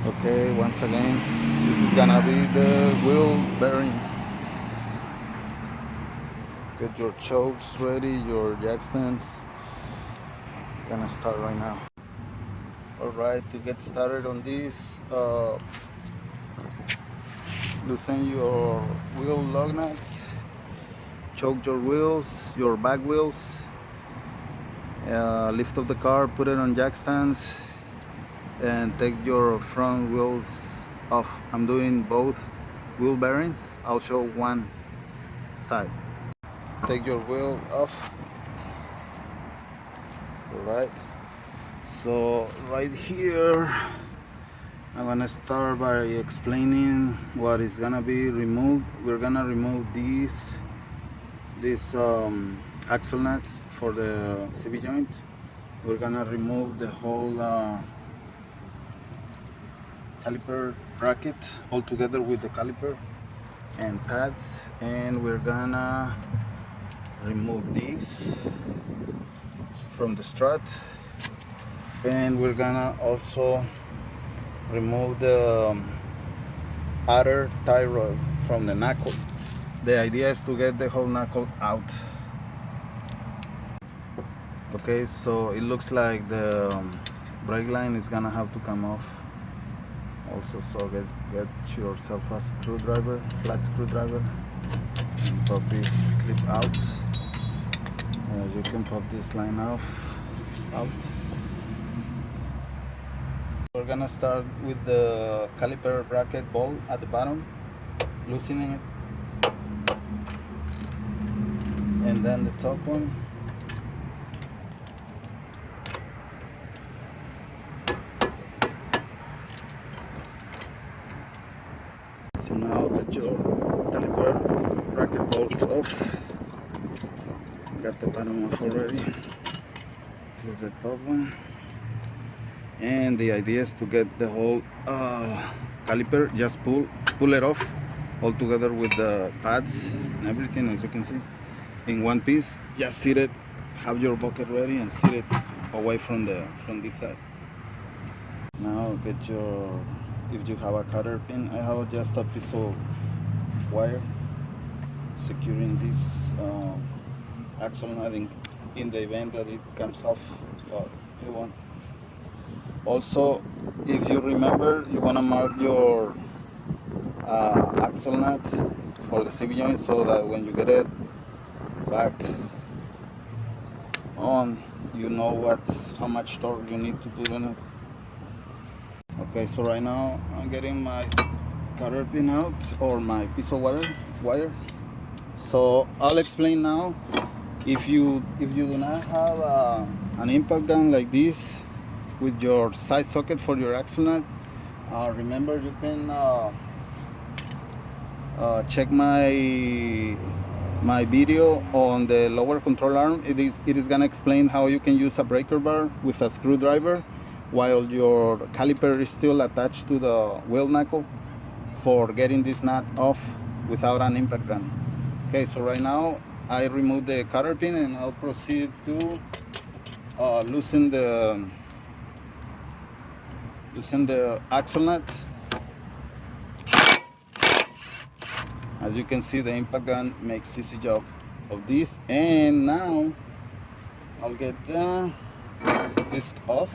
Okay, once again, this is gonna be the wheel bearings. Get your chokes ready, your jack stands. Gonna start right now. Alright, to get started on this, loosen your wheel lug nuts, choke your wheels, your back wheels, lift up the car, put it on jack stands, and take your front wheels off. I'm doing both wheel bearings. I'll show one side. Take your wheel off. Alright, so right here I'm gonna start by explaining what is gonna be removed. We're gonna remove this axle nut for the CV joint. We're gonna remove the whole caliper bracket all together with the caliper and pads, and we're gonna remove these from the strut, and we're gonna also remove the outer tie rod from the knuckle. The idea is to get the whole knuckle out. Okay, so it looks like the brake line is gonna have to come off also, so get yourself a screwdriver, flat screwdriver, and pop this clip out. You can pop this line out. We're gonna start with the caliper bracket ball at the bottom, loosening it, and then the top one. So now that your caliper bracket bolts off, got the bottom off already. This is the top one, and the idea is to get the whole caliper, just pull it off all together with the pads and everything, as you can see, in one piece. Just sit it, have your bucket ready, and sit it away from this side. Now get your, if you have a cutter pin, I have just a piece of wire securing this axle nut in the event that it comes off. You want. Also, if you remember, you want to mark your axle nut for the CV joint so that when you get it back on, you know how much torque you need to put on it. Okay, so right now I'm getting my cutter pin out, or my piece of wire. So I'll explain now. If you do not have an impact gun like this with your side socket for your axle nut, remember, you can check my video on the lower control arm. It is gonna explain how you can use a breaker bar with a screwdriver while your caliper is still attached to the wheel knuckle for getting this nut off without an impact gun. Okay, so right now I remove the cutter pin, and I'll proceed to loosen the axle nut. As you can see, the impact gun makes easy job of this. And now I'll get the disc off.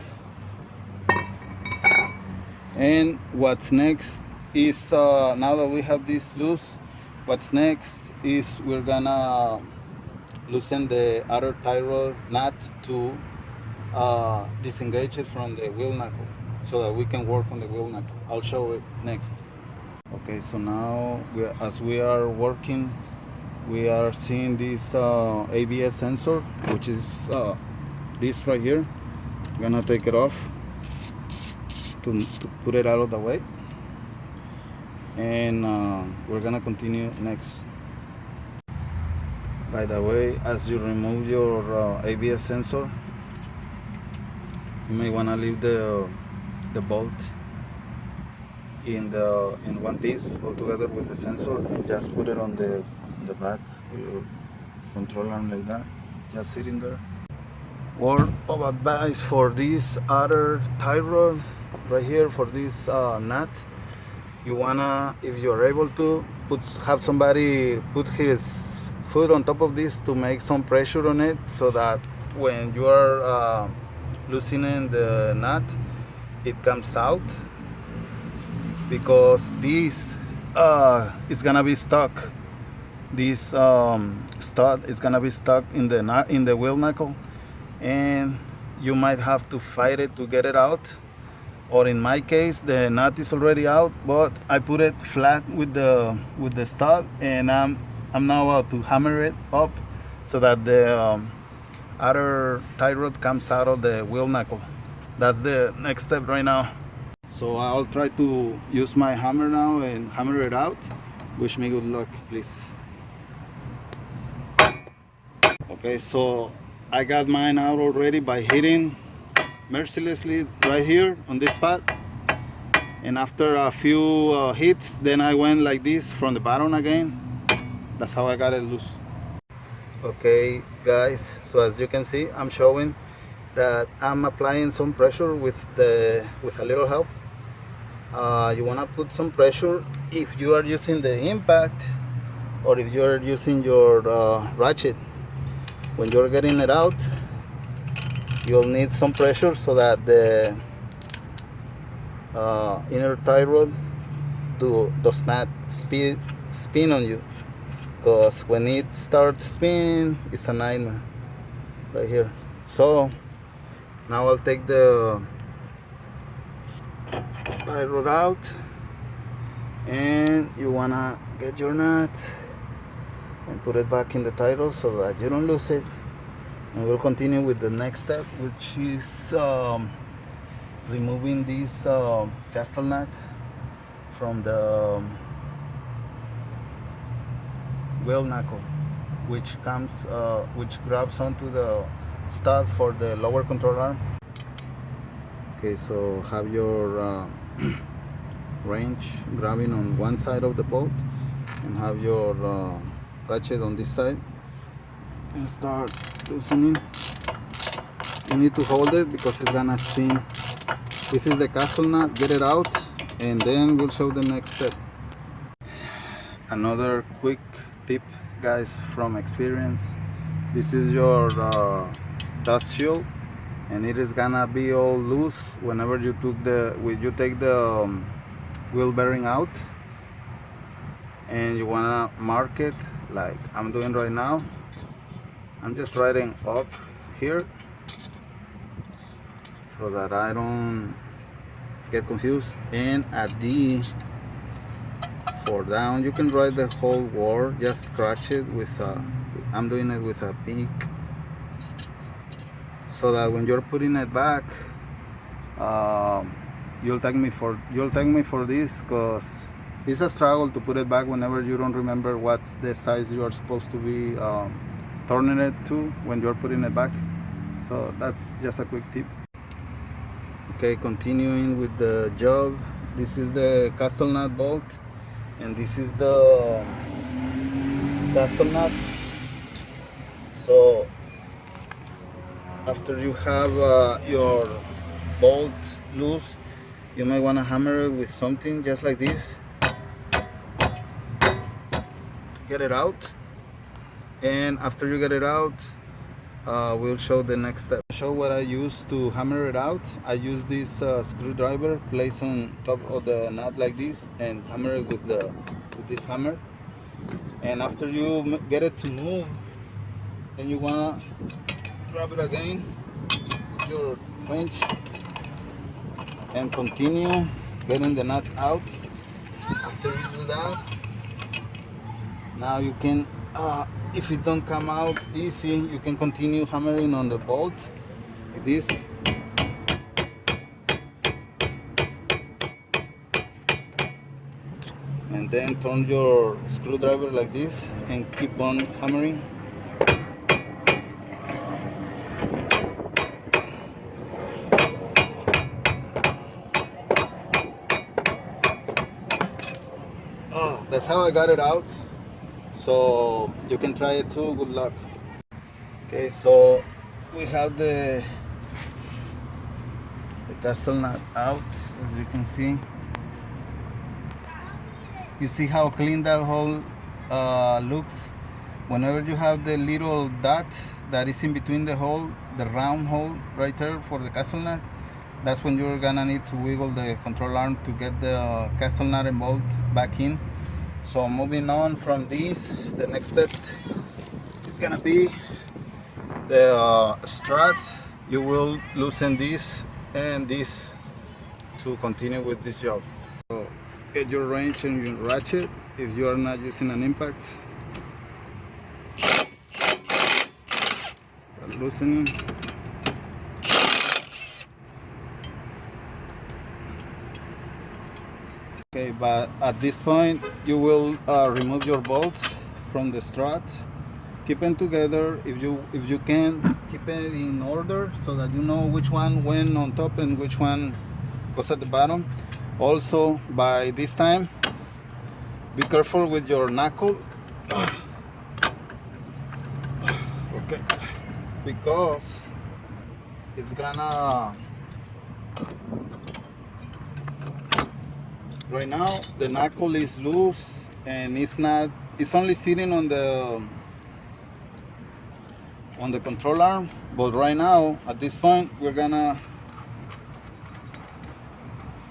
And what's next is, now that we have this loose, what's next is we're gonna loosen the outer tie rod nut to disengage it from the wheel knuckle so that we can work on the wheel knuckle. I'll show it next. Okay, so now as we are working, we are seeing this ABS sensor, which is this right here. I'm gonna take it off to put it out of the way, and we're gonna continue next. By the way, as you remove your ABS sensor, you may want to leave the bolt in one piece all together with the sensor, and just put it on the back of your control arm like that, just sitting there. Word of advice for this outer tie rod: right here for this nut. You wanna, if you're able to, have somebody put his foot on top of this to make some pressure on it, so that when you are loosening the nut, it comes out, because this is gonna be stuck. This stud is gonna be stuck in the nut, in the wheel knuckle, and you might have to fight it to get it out. Or in my case, the nut is already out, but I put it flat with the stud, and I'm now about to hammer it up so that the outer tie rod comes out of the wheel knuckle. That's the next step right now. So I'll try to use my hammer now and hammer it out. Wish me good luck, please. Okay, so I got mine out already by hitting mercilessly right here on this spot, and after a few hits, then I went like this from the bottom again. That's how I got it loose. Okay guys, so as you can see, I'm showing that I'm applying some pressure with a little help. You want to put some pressure if you are using the impact, or if you're using your ratchet. When you're getting it out, you'll need some pressure so that the inner tie rod does not spin on you, because when it starts spinning, it's a nightmare right here. So now I'll take the tie rod out, and you wanna get your nut and put it back in the tie rod so that you don't lose it. And we'll continue with the next step, which is removing this castle nut from the wheel knuckle, which grabs onto the stud for the lower control arm. Okay, so have your wrench grabbing on one side of the bolt, and have your ratchet on this side, and start loosening. You need to hold it because it's gonna spin. This is the castle nut. Get it out, and then we'll show the next step. Another quick tip, guys, from experience. This is your dust shield, and it is gonna be all loose whenever you take the wheel bearing out, and you wanna mark it like I'm doing right now. I'm just writing up here so that I don't get confused, and at D for down. You can write the whole word, just scratch it with I'm doing it with a pick, so that when you're putting it back, you'll thank me for this, because it's a struggle to put it back whenever you don't remember what's the size you are supposed to be turning it to when you're putting it back. So that's just a quick tip. Okay, continuing with the job. This is the castle nut bolt, and this is the castle nut. So after you have your bolt loose, you might want to hammer it with something just like this. Get it out, and after you get it out, we'll show the next step. Show what I use to hammer it out. I use this screwdriver placed on top of the nut like this, and hammer it with this hammer. And after you get it to move, then you wanna grab it again with your wrench and continue getting the nut out. After you do that, now you can, if it don't come out easy, you can continue hammering on the bolt like this. And then turn your screwdriver like this and keep on hammering. That's how I got it out. So you can try it too. Good luck. Okay, so we have the castle nut out, as you can see. You see how clean that hole looks? Whenever you have the little dot that is in between the hole, the round hole right there for the castle nut, that's when you're gonna need to wiggle the control arm to get the castle nut and bolt back in. So moving on from this, the next step is gonna be the strut. You will loosen this and this to continue with this job. So get your wrench and your ratchet if you are not using an impact. Loosening. Okay, but at this point you will remove your bolts from the strut. Keep them together. If you can, keep it in order so that you know which one went on top and which one goes at the bottom. Also, by this time, be careful with your knuckle. Okay, because it's gonna. Right now, the knuckle is loose and it's not. It's only sitting on the control arm. But right now, at this point, we're gonna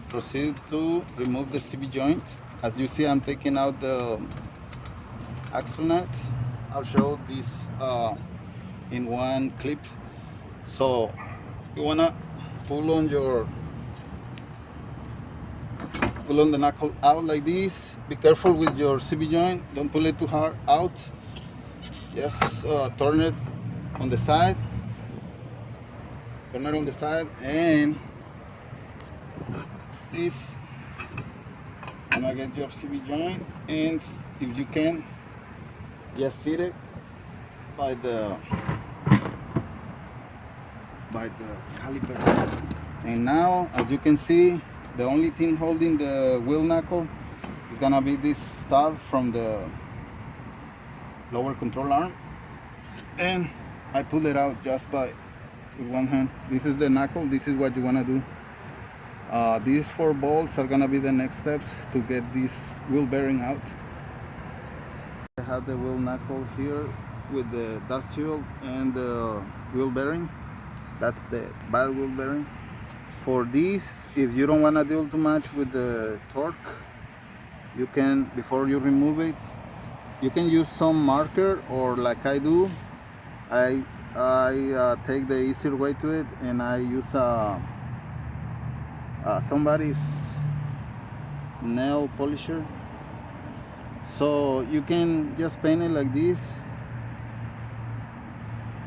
proceed to remove the CB joint. As you see, I'm taking out the axle nuts. I'll show this in one clip. So you wanna pull on the knuckle out like this. Be careful with your CB joint. Don't pull it too hard out. Just turn it on the side. Turn it on the side, and this. Gonna get your CB joint, and if you can, just sit it by the caliper. And now, as you can see, the only thing holding the wheel knuckle is gonna be this stud from the lower control arm, and I pull it out just with one hand. This is the knuckle. This is what you wanna do. These 4 bolts are gonna be the next steps to get this wheel bearing out. I have the wheel knuckle here with the dust shield and the wheel bearing. That's the bad wheel bearing. For this, if you don't want to deal too much with the torque, you can, before you remove it, you can use some marker, or like I do, I take the easier way to it, and I use somebody's nail polisher. So you can just paint it like this,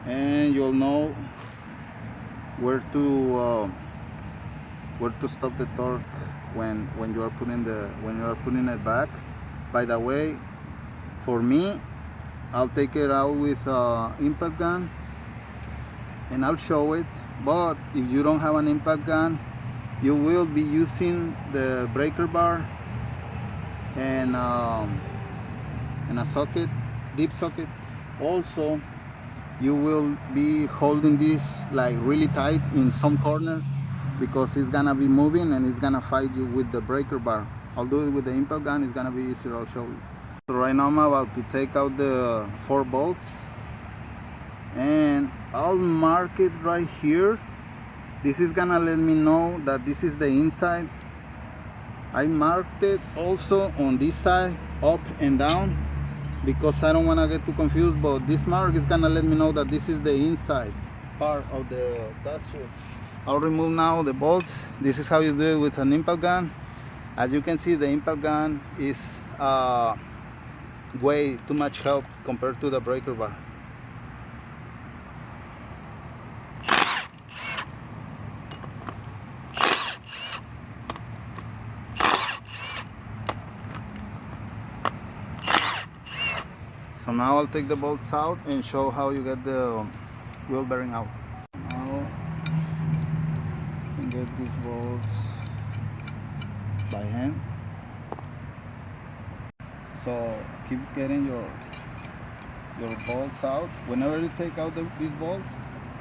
and you'll know where to stop the torque when you are putting it back. By the way, for me, I'll take it out with impact gun, and I'll show it. But if you don't have an impact gun, you will be using the breaker bar and a socket, deep socket. Also, you will be holding this like really tight in some corner, because it's gonna be moving and it's gonna fight you with the breaker bar. I'll do it with the impact gun. It's gonna be easier. I'll show you. So right now I'm about to take out the 4 bolts, and I'll mark it right here. This is gonna let me know that this is the inside. I marked it also on this side, up and down, because I don't want to get too confused, but this mark is gonna let me know that this is the inside part of the dust shield. I'll remove now the bolts. This is how you do it with an impact gun. As you can see, the impact gun is way too much help compared to the breaker bar. So now I'll take the bolts out and show how you get the wheel bearing out. Now you get these bolts by hand. So keep getting your bolts out. Whenever you take out these bolts,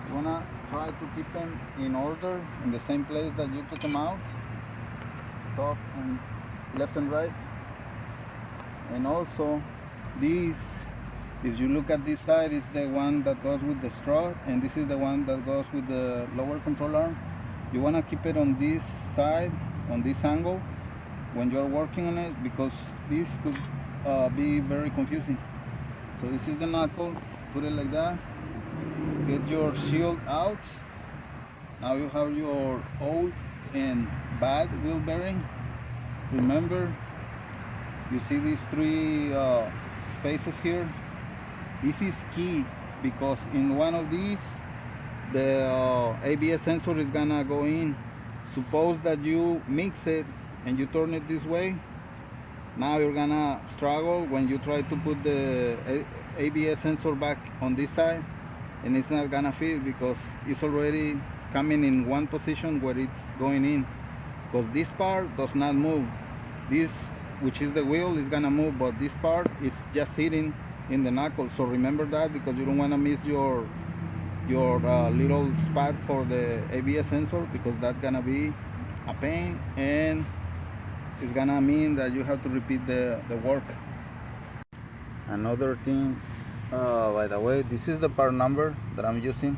you wanna try to keep them in order in the same place that you took them out, top and left and right. And also this, if you look at this side, is the one that goes with the strut, and this is the one that goes with the lower control arm. You want to keep it on this side, on this angle when you're working on it, because this could be very confusing. So this is the knuckle, put it like that, get your shield out. Now you have your old and bad wheel bearing. Remember, you see these three spaces here? This is key, because in one of these the ABS sensor is gonna go in. Suppose that you mix it and you turn it this way, now you're gonna struggle when you try to put the ABS sensor back on this side, and it's not gonna fit because it's already coming in one position where it's going in, because this part does not move. This, which is the wheel, is gonna move, but this part is just sitting in the knuckle. So remember that, because you don't want to miss your little spot for the ABS sensor, because that's gonna be a pain, and it's gonna mean that you have to repeat the work. Another thing, by the way, this is the part number that I'm using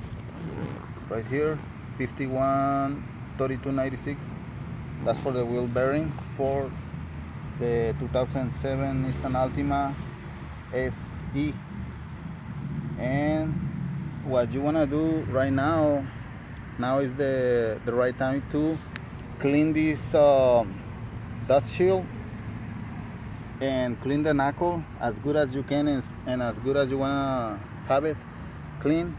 right here, 513296. That's for the wheel bearing for the 2007 Nissan Altima SE. And what you want to do right now is the right time to clean this dust shield and clean the knuckle as good as you can, and as good as you want to have it clean,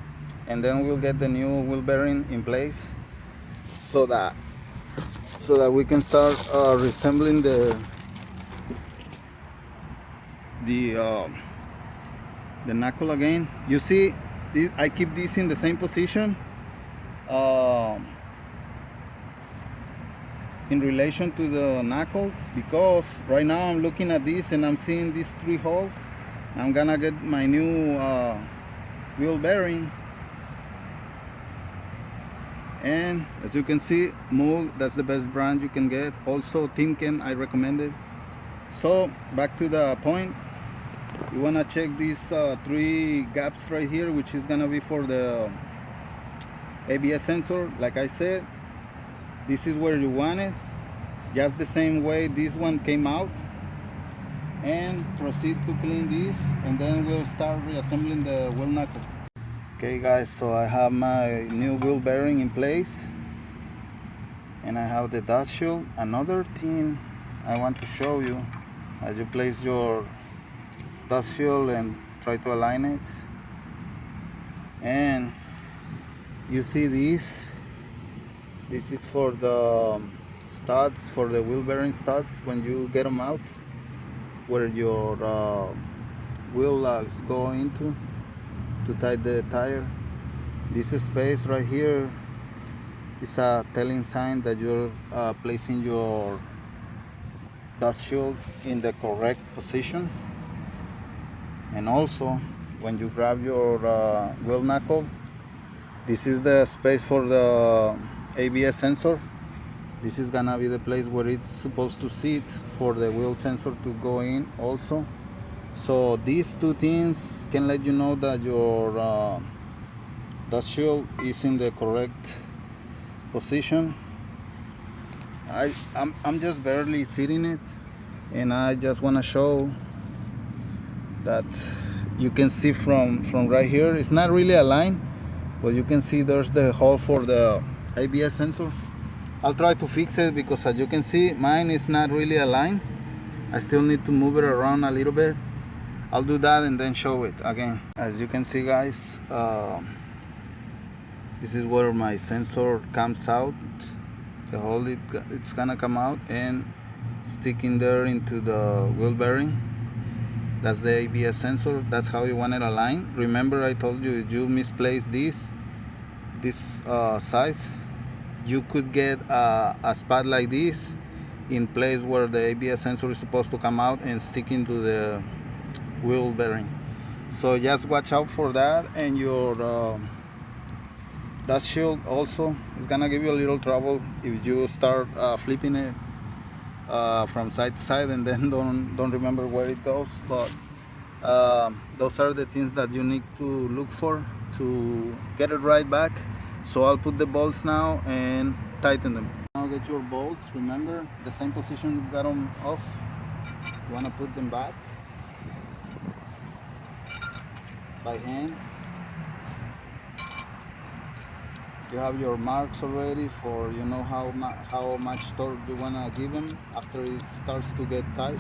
and then we'll get the new wheel bearing in place so that we can start resembling the knuckle again. You see, I keep this in the same position in relation to the knuckle, because right now I'm looking at this and I'm seeing these three holes. I'm gonna get my new wheel bearing, and as you can see, Moog, that's the best brand you can get. Also Timken, I recommend it. So back to the point, you want to check these three gaps right here, which is gonna be for the ABS sensor. Like I said, this is where you want it, just the same way this one came out. And proceed to clean this, and then we'll start reassembling the wheel knuckle. Okay guys, so I have my new wheel bearing in place, and I have the dust shield. Another thing I want to show you, as you place your dust shield and try to align it, and you see this is for the studs, for the wheel bearing studs. When you get them out, where your wheel lugs go into to tie the tire, this space right here is a telling sign that you're placing your dust shield in the correct position. And also, when you grab your wheel knuckle, this is the space for the ABS sensor. This is gonna be the place where it's supposed to sit for the wheel sensor to go in also. So these two things can let you know that your dust shield is in the correct position. I'm just barely sitting it, and I just want to show that you can see from right here, it's not really aligned, but you can see there's the hole for the ABS sensor. I'll try to fix it, because as you can see, mine is not really aligned. I still need to move it around a little bit. I'll do that and then show it again. As you can see guys, this is where my sensor comes out. The hole, it's gonna come out and stick in there into the wheel bearing. That's the ABS sensor. That's how you want it aligned. Remember, I told you, if you misplace this size, you could get a spot like this in place where the ABS sensor is supposed to come out and stick into the wheel bearing. So just watch out for that, and your that shield also is gonna give you a little trouble if you start flipping it from side to side and then don't remember where it goes. But those are the things that you need to look for to get it right back. So I'll put the bolts now and tighten them. Now get your bolts, remember the same position you got them off, you want to put them back by hand. You have your marks already for, you know, how much torque you want to give them after it starts to get tight.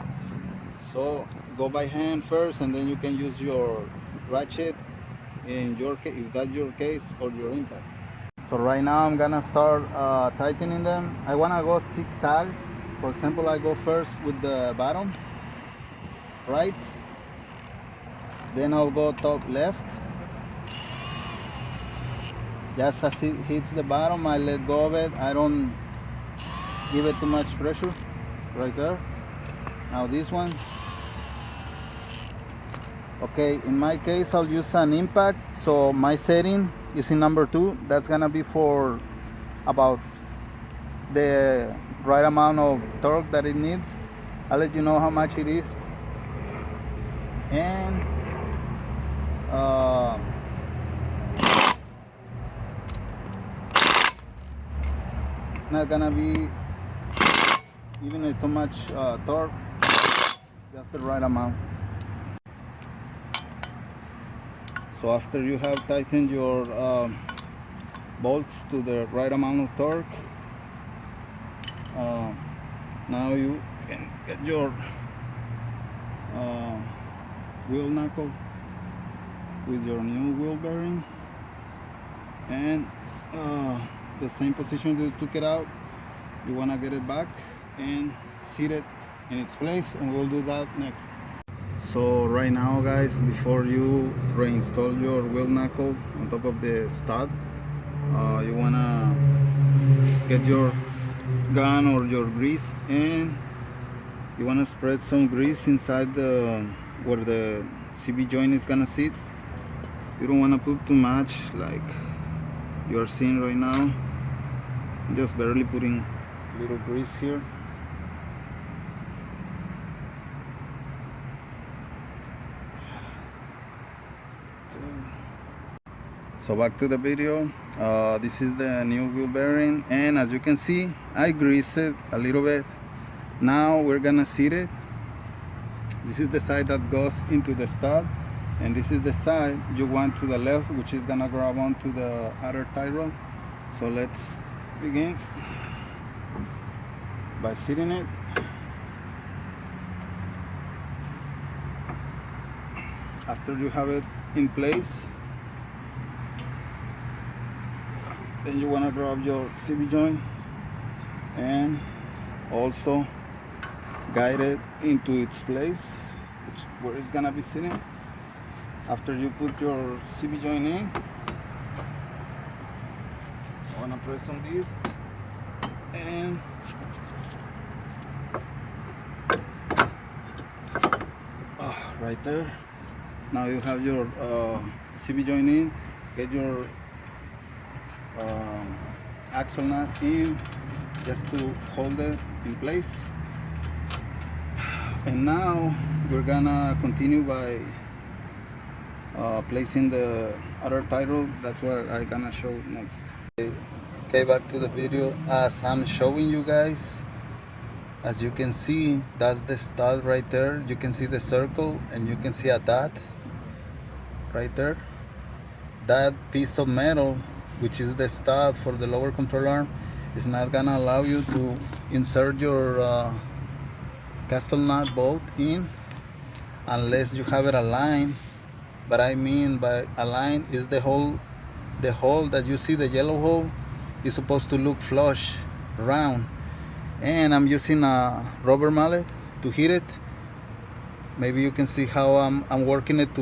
So go by hand first, and then you can use your ratchet in your case, if that's your case, or your impact. So right now I'm gonna start tightening them. I wanna go zigzag. For example, I go first with the bottom right, then I'll go top left. Just as it hits the bottom, I let go of it. I don't give it too much pressure. Right there. Now this one. Okay, in my case I'll use an impact, so my setting is in number 2. That's gonna be for about the right amount of torque that it needs. I'll let you know how much it is. And not gonna be giving it too much torque, just the right amount. So after you have tightened your bolts to the right amount of torque, now you can get your wheel knuckle with your new wheel bearing, and the same position you took it out, you want to get it back and seat it in its place, and we'll do that next. So right now, guys, before you reinstall your wheel knuckle on top of the stud, you wanna get your gun or your grease, and you wanna spread some grease inside the where the CB joint is gonna sit. You don't wanna put too much like you are seeing right now. I'm just barely putting a little grease here. So back to the video. This is the new wheel bearing, and as you can see, I greased it a little bit. Now we're gonna seat it. This is the side that goes into the stud, and this is the side you want to the left, which is gonna grab onto the other tie rod. So let's begin by seating it. After you have it in place, then you want to grab your CB joint and also guide it into its place, where it's gonna be sitting. After you put your CB joint in, I want to press on this, and right there. Now you have your CB joint in. Get your axle nut in just to hold it in place. And now we're gonna continue by placing the other tie rod. That's what I'm gonna show next. Okay, back to the video. As I'm showing you guys, as you can see, that's the stud right there. You can see the circle, and you can see a dot right there. That piece of metal, which is the stud for the lower control arm, is not gonna allow you to insert your castle nut bolt in unless you have it aligned. But I mean by aligned is the hole that you see, the yellow hole, is supposed to look flush, round. And I'm using a rubber mallet to hit it. Maybe you can see how I'm working it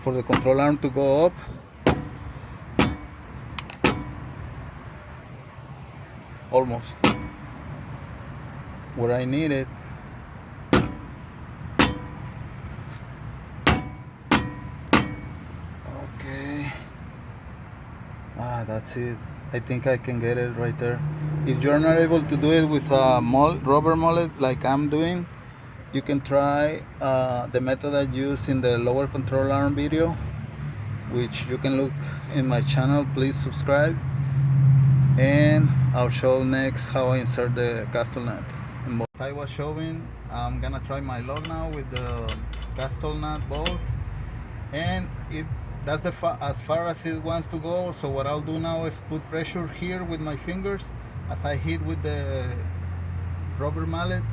for the control arm to go up. Almost where I need it. Okay. that's it. I think I can get it right there. If you're not able to do it with a rubber mullet like I'm doing, you can try the method I use in the lower control arm video, which you can look in my channel. Please subscribe, and I'll show next how I insert the castle nut. As I was showing, I'm gonna try my lock now with the castle nut bolt, and that's as far as it wants to go. So what I'll do now is put pressure here with my fingers as I hit with the rubber mallet,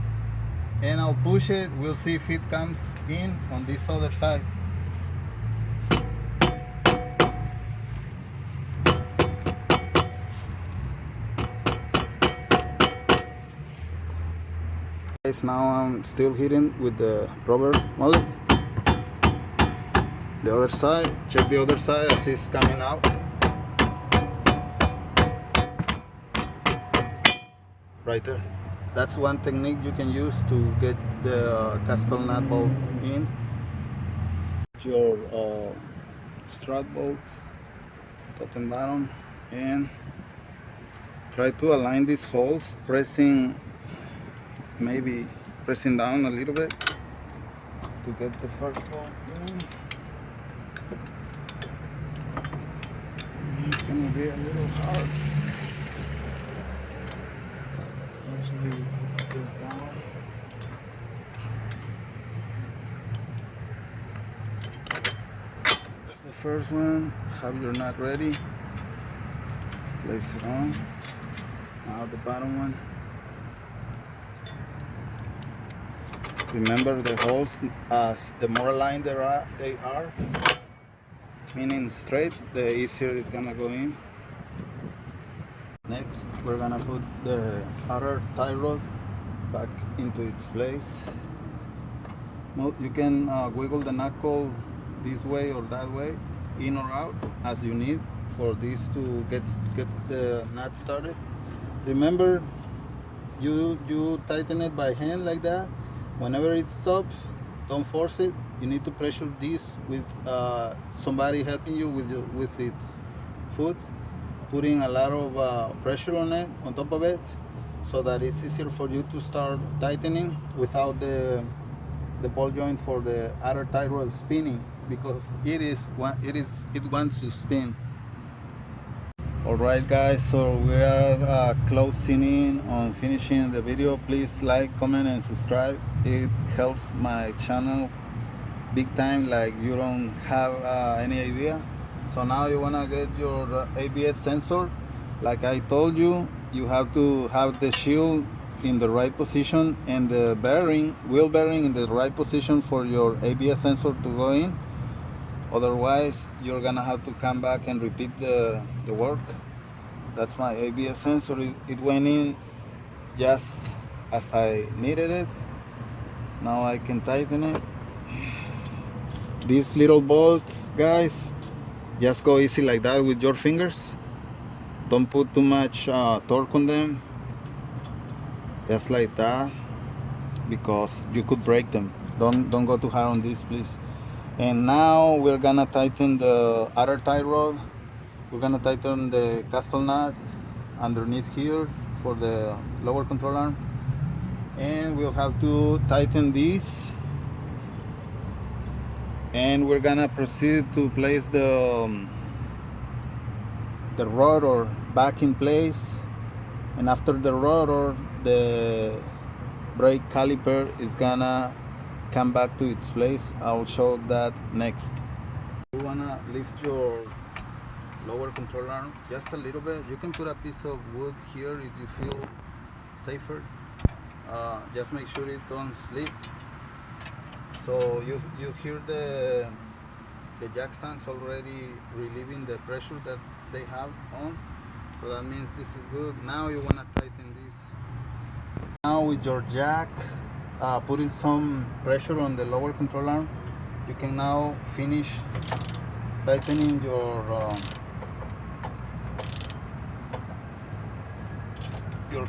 and I'll push it. We'll see if it comes in on this other side. Guys, now I'm still hitting with the rubber mallet. The other side, check the other side as it's coming out. Right there. That's one technique you can use to get the castle nut bolt in. Your strut bolts, top and bottom, and try to align these holes, maybe pressing down a little bit to get the first bolt in. It's gonna be a little hard. Actually, I'll put this down. That's the first one. Have your nut ready. Place it on. Now the bottom one. Remember the holes, as the more aligned they are, meaning straight, the easier it's gonna go in. Next, we're gonna put the outer tie rod back into its place. You can wiggle the knuckle this way or that way, in or out, as you need for this to get the nut started. Remember, you tighten it by hand like that. Whenever it stops, don't force it. You need to pressure this with somebody helping you with its foot, putting a lot of pressure on it, on top of it, so that it's easier for you to start tightening without the ball joint for the outer tie rod spinning, because it wants to spin. Alright guys, so we are closing in on finishing the video. Please like, comment and subscribe. It helps my channel big time, like you don't have any idea. So now you want to get your ABS sensor. Like I told you, you have to have the shield in the right position and the wheel bearing in the right position for your ABS sensor to go in. Otherwise, you're gonna have to come back and repeat the work. That's my ABS sensor. It went in just as I needed it. Now I can tighten it. These little bolts, guys, just go easy like that with your fingers. Don't put too much torque on them. Just like that, because you could break them. Don't go too hard on this, please. And now we're gonna tighten the outer tie rod. We're gonna tighten the castle nut underneath here for the lower control arm, and we'll have to tighten this. And we're gonna proceed to place the rotor back in place. And after the rotor, the brake caliper is gonna come back to its place. I'll show that next. You wanna lift your lower control arm just a little bit. You can put a piece of wood here if you feel safer. Just make sure it don't slip. So you hear the jack stands already relieving the pressure that they have on. So that means this is good. Now you wanna tighten this. Now with your jack, putting some pressure on the lower control arm, you can now finish tightening your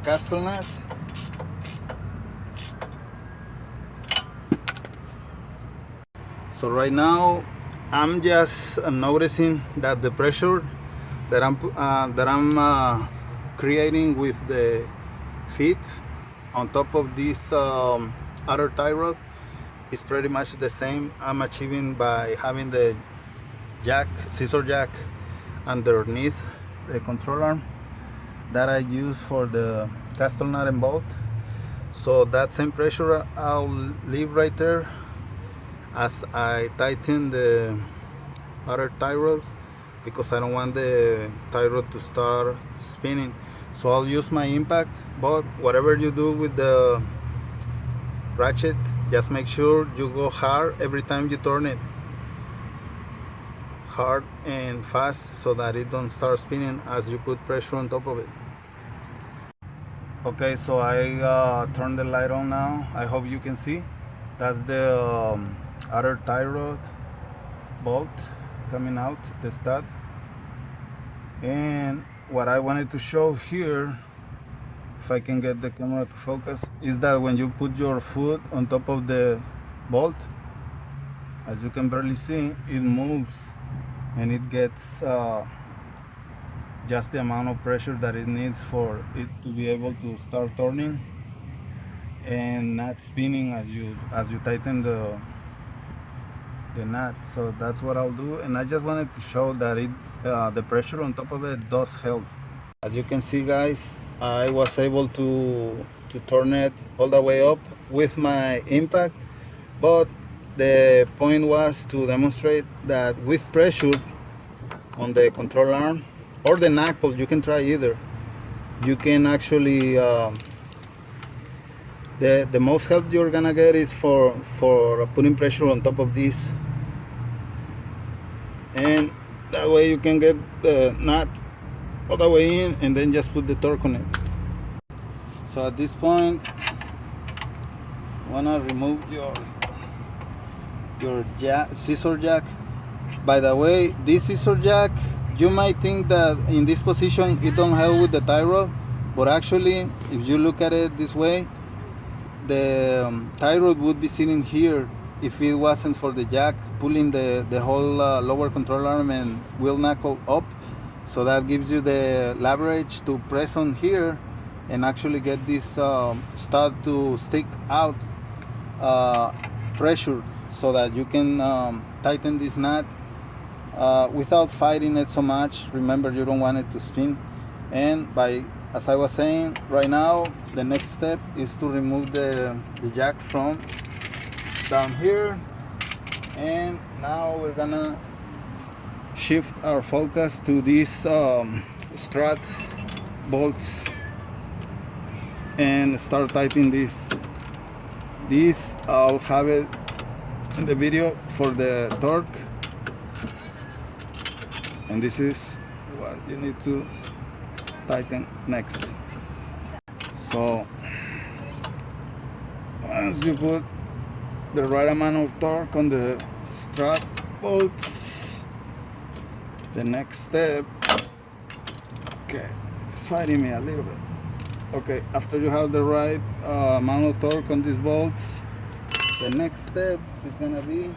castle nut. So right now I'm just noticing that the pressure that I'm creating with the feet on top of this outer tie rod is pretty much the same I'm achieving by having the scissor jack underneath the control arm that I use for the castle nut and bolt. So that same pressure I'll leave right there as I tighten the outer tie rod, because I don't want the tie rod to start spinning. So I'll use my impact, but whatever you do with the ratchet, just make sure you go hard every time you turn it, hard and fast, so that it don't start spinning as you put pressure on top of it. Okay, so I turned the light on now. I hope you can see. That's the outer tie rod bolt coming out, the stud. And what I wanted to show here, if I can get the camera to focus, is that when you put your foot on top of the bolt, as you can barely see, it moves and it gets just the amount of pressure that it needs for it to be able to start turning and not spinning as you tighten the nut. So that's what I'll do, and I just wanted to show that it the pressure on top of it does help. As you can see, guys, I was able to turn it all the way up with my impact, but the point was to demonstrate that with pressure on the control arm or the knuckle, you can try either, you can actually the most help you're gonna get is for putting pressure on top of this, and that way you can get the nut all the way in and then just put the torque on it. So at this point, you wanna remove your scissor jack. By the way, this scissor jack, you might think that in this position it don't help with the tie rod, but actually if you look at it this way, the tie rod would be sitting here if it wasn't for the jack pulling the whole lower control arm and wheel knuckle up. So that gives you the leverage to press on here and actually get this stud to stick out pressure, so that you can tighten this nut without fighting it so much. Remember, you don't want it to spin. And as I was saying, right now the next step is to remove the jack from down here, and now we're gonna shift our focus to these strut bolts and start tightening this. I'll have it in the video for the torque, and this is what you need to tighten next. So once you put the right amount of torque on the strut bolts, the next step, okay, it's fighting me a little bit. Okay, after you have the right amount of torque on these bolts, the next step is gonna be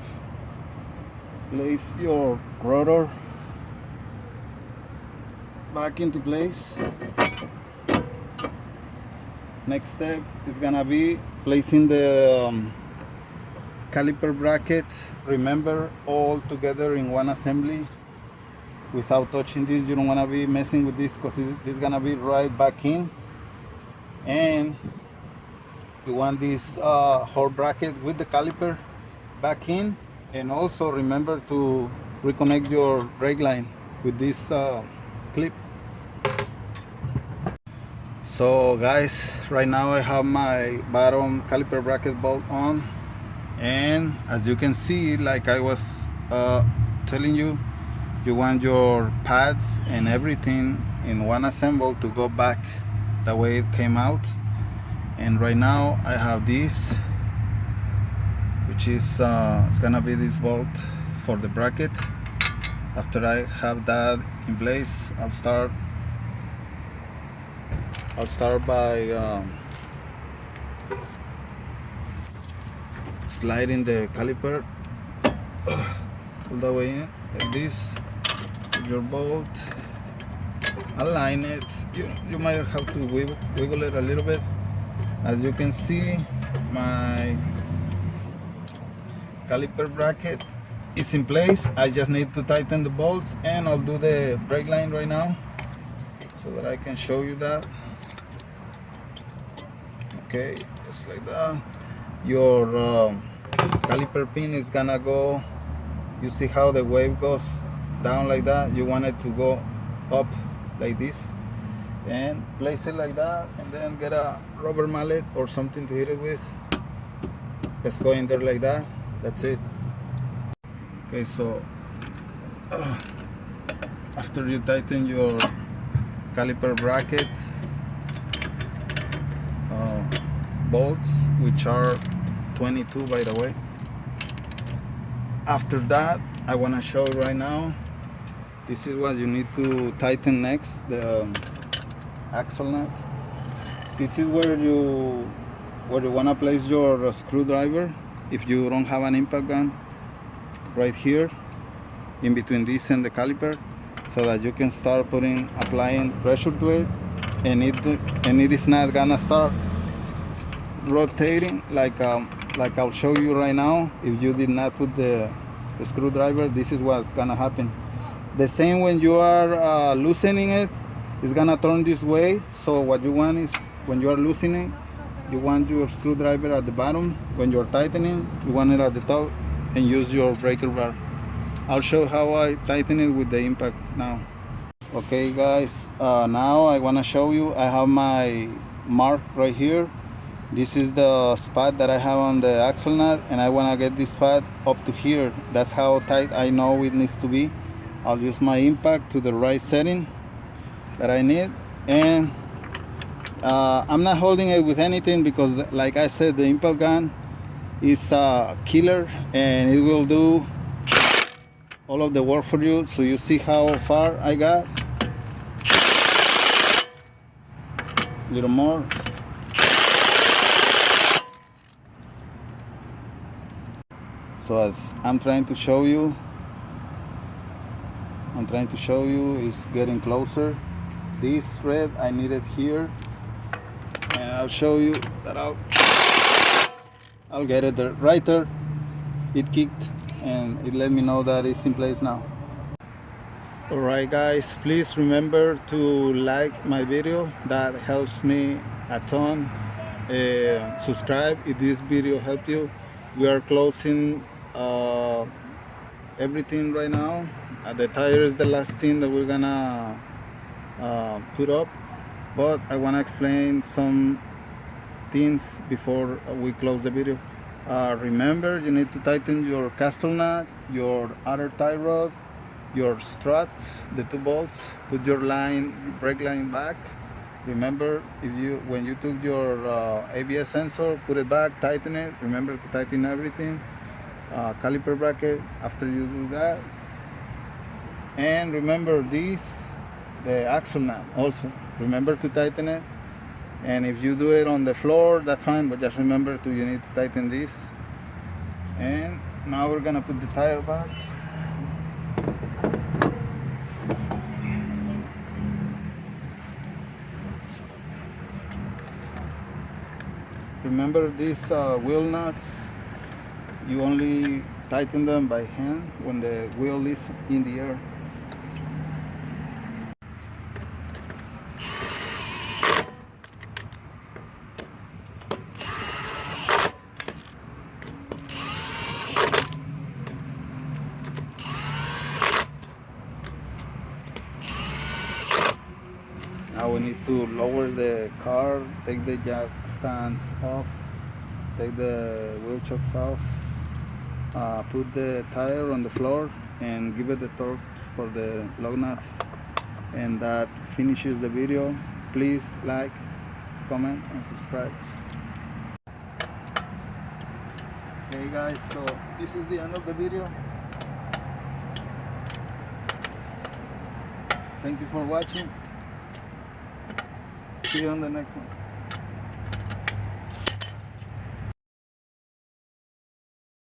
place your rotor back into place. Next step is gonna be placing the caliper bracket, remember, all together in one assembly without touching this. You don't want to be messing with this because this is gonna be right back in, and you want this whole bracket with the caliper back in. And also remember to reconnect your brake line with this clip. So guys, right now I have my bottom caliper bracket bolt on, and as you can see, like I was telling you, you want your pads and everything in one assemble to go back the way it came out. And right now I have this, which is it's gonna be this bolt for the bracket. After I have that in place, I'll start by sliding the caliper all the way in like this. Put your bolt align it. You might have to wiggle it a little bit. As you can see, my caliper bracket is in place. I just need to tighten the bolts, and I'll do the brake line right now so that I can show you that. Okay, just like that. Your caliper pin is gonna go, you see how the wave goes down like that? You want it to go up like this, and place it like that, and then get a rubber mallet or something to hit it with. Just go in there like that. That's it. Okay, so after you tighten your caliper bracket bolts, which are 22 by the way, after that I want to show right now, this is what you need to tighten next, the axle nut. This is where you want to place your screwdriver if you don't have an impact gun, right here in between this and the caliper, so that you can start applying pressure to it, and it is not gonna start rotating like I'll show you right now. If you did not put the screwdriver, this is what's gonna happen. The same when you are loosening it, it's gonna turn this way. So what you want is, when you are loosening, you want your screwdriver at the bottom. When you're tightening, you want it at the top, and use your breaker bar. I'll show how I tighten it with the impact now. Okay guys, now I want to show you, I have my mark right here. This is the spot that I have on the axle nut, and I want to get this spot up to here. That's how tight I know it needs to be. I'll use my impact to the right setting that I need, and I'm not holding it with anything, because like I said, the impact gun is a killer, and it will do all of the work for you. So you see how far I got. A little more. So as I'm trying to show you is getting closer. This red I need it here, and I'll show you that I'll get it there, right there. It kicked, and it let me know that it's in place now. Alright guys, please remember to like my video. That helps me a ton. Subscribe if this video helped you. We are closing everything right now. The tire is the last thing that we're gonna put up, but I want to explain some things before we close the video. Remember, you need to tighten your castle nut, your outer tie rod, your struts, the 2 bolts. Put your brake line back. Remember, when you took your ABS sensor, put it back, tighten it. Remember to tighten everything. Caliper bracket after you do that. And remember the axle nut also. Remember to tighten it. And if you do it on the floor, that's fine, but just remember you need to tighten this. And now we're gonna put the tire back. Remember these wheel nuts, you only tighten them by hand when the wheel is in the air. Now we need to lower the car, take the jack stands off, take the wheel chocks off, put the tire on the floor, and give it the torque for the lug nuts. And that finishes the video. Please like, comment, and subscribe. Okay guys, so this is the end of the video. Thank you for watching. See you on the next one.